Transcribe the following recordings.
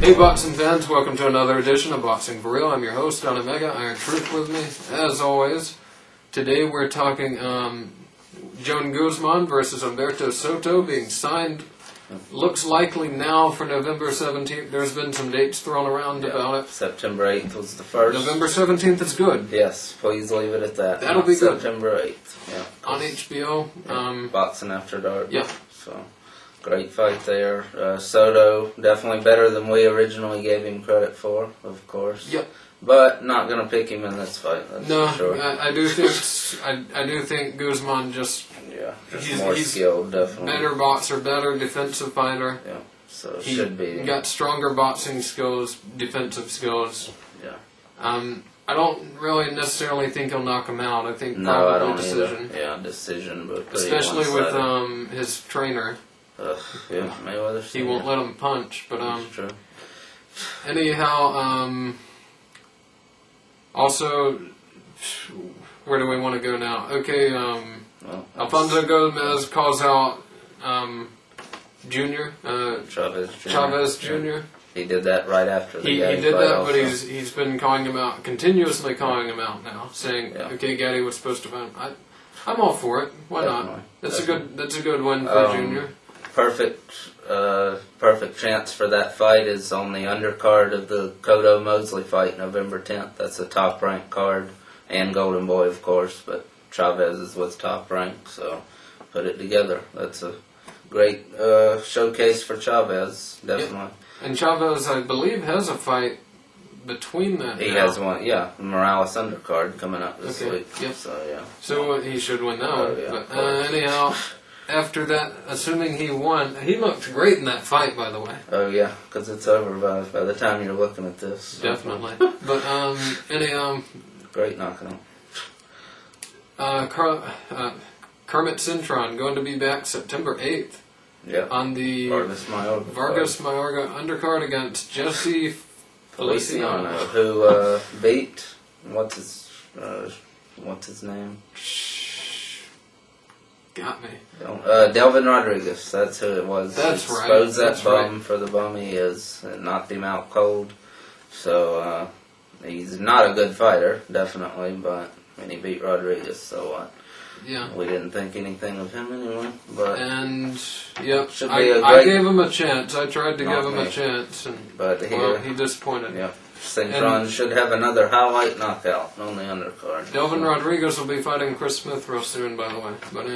Hey boxing fans, welcome to another edition of Boxing for Real. I'm your host, Don Omega, Iron Truth with me, as always. Today we're talking Joan Guzman versus Humberto Soto being signed. Looks likely now for November 17th. There's been some dates thrown around about it. September 8th was the first. November 17th is good. Yes, please leave it at that. That'll be good. September 8th, yeah. On HBO. Boxing After Dark. Yeah. So, great fight there. Soto, definitely better than we originally gave him credit for, of course. Yep. But not going to pick him in this fight, that's No, for sure. I do think Guzman just more skilled, definitely. better boxer, better defensive fighter. Yeah, so it He should be. got stronger boxing skills, defensive skills. Yeah. I don't really necessarily think he'll knock him out. I think No, I probably don't decision. either. Yeah, decision, but pretty Especially with one-sided. his trainer. Yeah, Mayweather's He won't let him punch. But That's true. anyhow, also, where do we want to go now? Okay, Alfonso Gomez calls out Junior, Chavez Jr. He did that right after the He Gaddy did fight that, also. but he's been calling him out, continuously calling him out now, saying, Yeah. "Okay, Gaddy was supposed to fight." I'm all for it. Why Definitely. not? That's a good win for Junior. Perfect chance for that fight is on the undercard of the Cotto Mosley fight, November 10th. That's a top ranked card, and Golden Boy, of course, but Chavez was top ranked, so put it together. That's a great showcase for Chavez, definitely. Yep. And Chavez, I believe, has a fight between that. He now. has one, yeah, Morales undercard coming up this week. Yep. So, yeah. So he should win that one. Yeah, But anyhow, after that, assuming he won, he looked great in that fight, by the way. Oh, yeah, because it's over by the time you're looking at this. Definitely. But anyhow, Great knockout. Kermit Cintron going to be back September 8th Yeah. on the Vargas Mayorga undercard against Jesse Feliciano, Feliciano. who beat what's his name? Got me. Delvin Rodriguez. That's who it was. That's right. Exposed that That's bum right. for the bum he is, and knocked him out cold. So he's not a good fighter, definitely, but he beat Rodriguez. So what? Yeah. We didn't think anything of him anyway. But And yep, Should be a I great- gave him a chance. I tried to Not give him me. a chance, and but he disappointed. yeah, Cintron should have another highlight knockout on the undercard. Delvin Rodriguez will be fighting Chris Smith real soon, by the way. But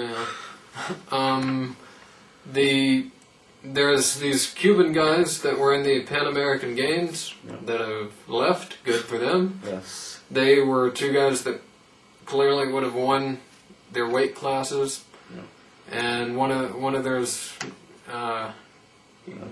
there's these Cuban guys that were in the Pan American Games that have left. Good for them. Yes. They were two guys that clearly would have won their weight classes, and one of theirs,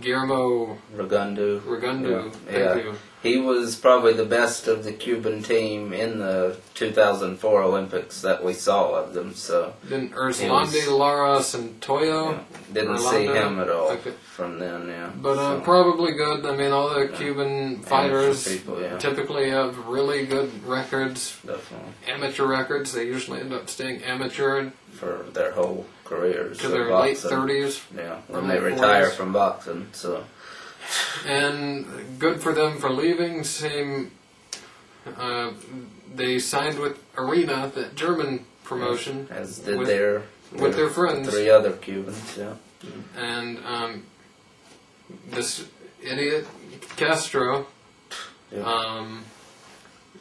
Guillermo Regundu. Regundu. Yeah. Thank you. He was probably the best of the Cuban team in the 2004 Olympics that we saw of them. So Then Urslandi Lara Santoyo. didn't see Orlando. him at all Okay. from then. Yeah, But so, probably good. I mean, all the Cuban fighters people, yeah. typically have really good records, definitely amateur records. They usually end up staying amateur for their whole careers to of their boxing. late 30s. Yeah, when early they retire 40s. from boxing. So And good for them for leaving. They signed with Arena, that German promotion, as did with their friends. 3 other Cubans. Yeah. And this idiot Castro. Yeah.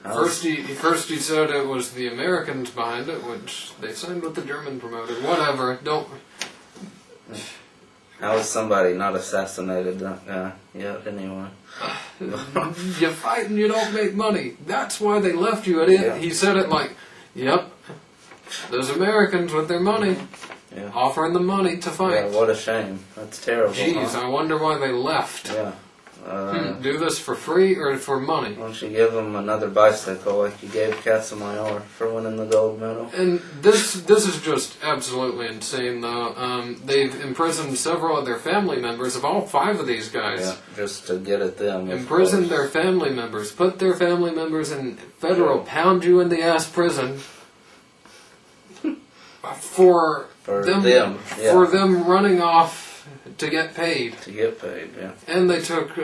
First he said it was the Americans behind it, which they signed with the German promoter. Whatever. Don't. How is somebody not assassinated that guy yet? Anyway. You fight and you don't make money. That's why they left you. Yeah. He said it like, "Yep, those Americans with their money, Yeah. offering them money to fight." Yeah, what a shame. That's terrible. Jeez, huh? I wonder why they left. Yeah. Do this for free or for money? Why don't you give him another bicycle like you gave Casamayor for winning the gold medal? And this is just absolutely insane, though. They've imprisoned several of their family members, of all 5 of these guys. Yeah, just to get at them. of Imprison course. their family members, put their family members in federal pound you in the ass prison for them yeah. for them running off to get paid. To get paid, yeah. And they took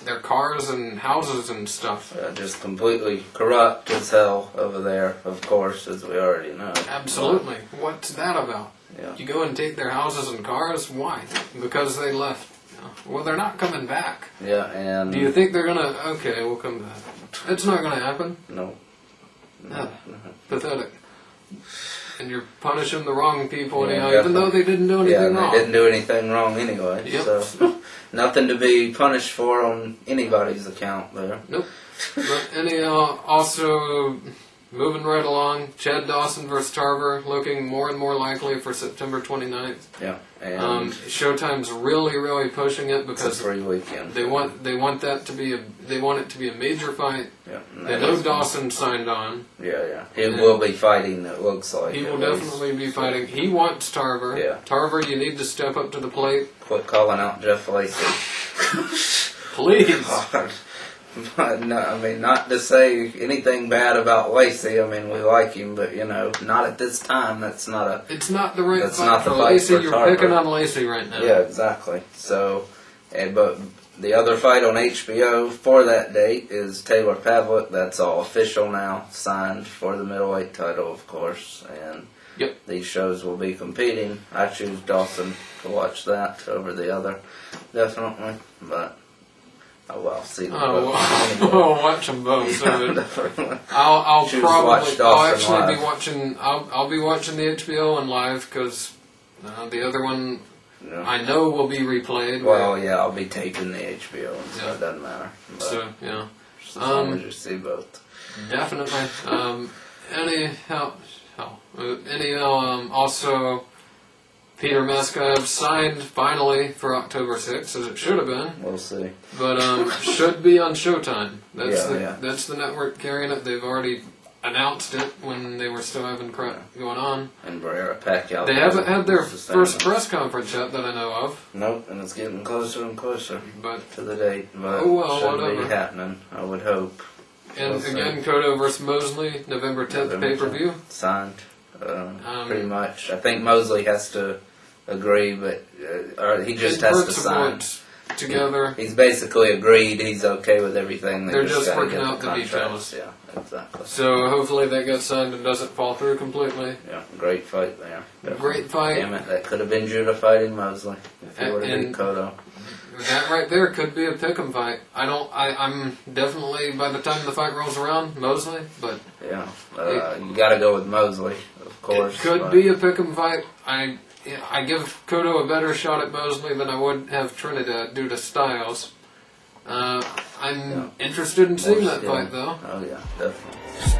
their cars and houses and stuff. Just completely corrupt as hell over there, of course, as we already know. Absolutely. What's that about? Yeah. You go and take their houses and cars? Why? Because they left. Well, they're not coming back. Yeah, and Do you think they're gonna? Okay, we'll come back. It's not gonna happen. no. Pathetic. And you're punishing the wrong people Yeah, anyhow, even though they didn't do anything Yeah, wrong. they didn't do anything wrong anyway. Yep. So nothing to be punished for on anybody's account there. Nope. But anyhow, also moving right along, Chad Dawson versus Tarver looking more and more likely for September 29th. Yeah, and Showtime's really pushing it it's a because free weekend. they want that to be a major fight. Yeah, They know Dawson signed on. Yeah. He will be fighting. It looks like He will definitely be fighting. He wants Tarver. Yeah. Tarver, you need to step up to the plate. Quit calling out Jeff Lacey. Please. God. No, I mean, not to say anything bad about Lacey. I mean, we like him, but not at this time. That's not a. It's not the right That's fight not for the fight Lacey. for You're Tarver. picking on Lacey right now. Yeah, exactly. So, but the other fight on HBO for that date is Taylor Pavlik. That's all official now, signed for the middleweight title, of course. And Yep. these shows will be competing. I choose Dawson to watch that over the other, definitely. But see. I'll watch them both. So Definitely. I'll Choose probably. watch I'll Dawson actually live. be watching. I'll be watching the HBO one live because the other one Yeah. I know will be replayed. Well, yeah, I'll be taping the HBO, so Yeah. it doesn't matter. But So yeah, as long as you see both. definitely. Also, Peter Meskaev signed finally for October 6th, as it should have been, We'll see. but should be on Showtime. Yeah. That's the network carrying it. They've already announced it when they were still having crap going on. And Barrera Pacquiao. They haven't had their is the same. first press conference yet that I know of, Nope, and it's getting closer and closer but to the date. But Oh, well, should whatever. be happening, I would hope. and We'll see. again, Cotto versus Mosley, November 10th November pay-per-view. Signed, pretty much. I think Mosley has to agree, but or he just In has to principle, sign. it's together. He's basically agreed. He's okay with everything. They're just gotta working get out the contracts. details. Yeah, exactly. So hopefully that gets signed and doesn't fall through completely. Yeah, great fight there. Definitely. Great fight. Damn it, that could have been Judah fighting Mosley if he would have beat And- Cotto. That right there could be a pick'em fight. I'm definitely, by the time the fight rolls around, Mosley, but Yeah, you got to go with Mosley, of course. it could but- be a pick'em fight. I give Cotto a better shot at Mosley than I would have Trinidad due to styles. I'm interested in seeing that More fight skill. though. Oh yeah, definitely.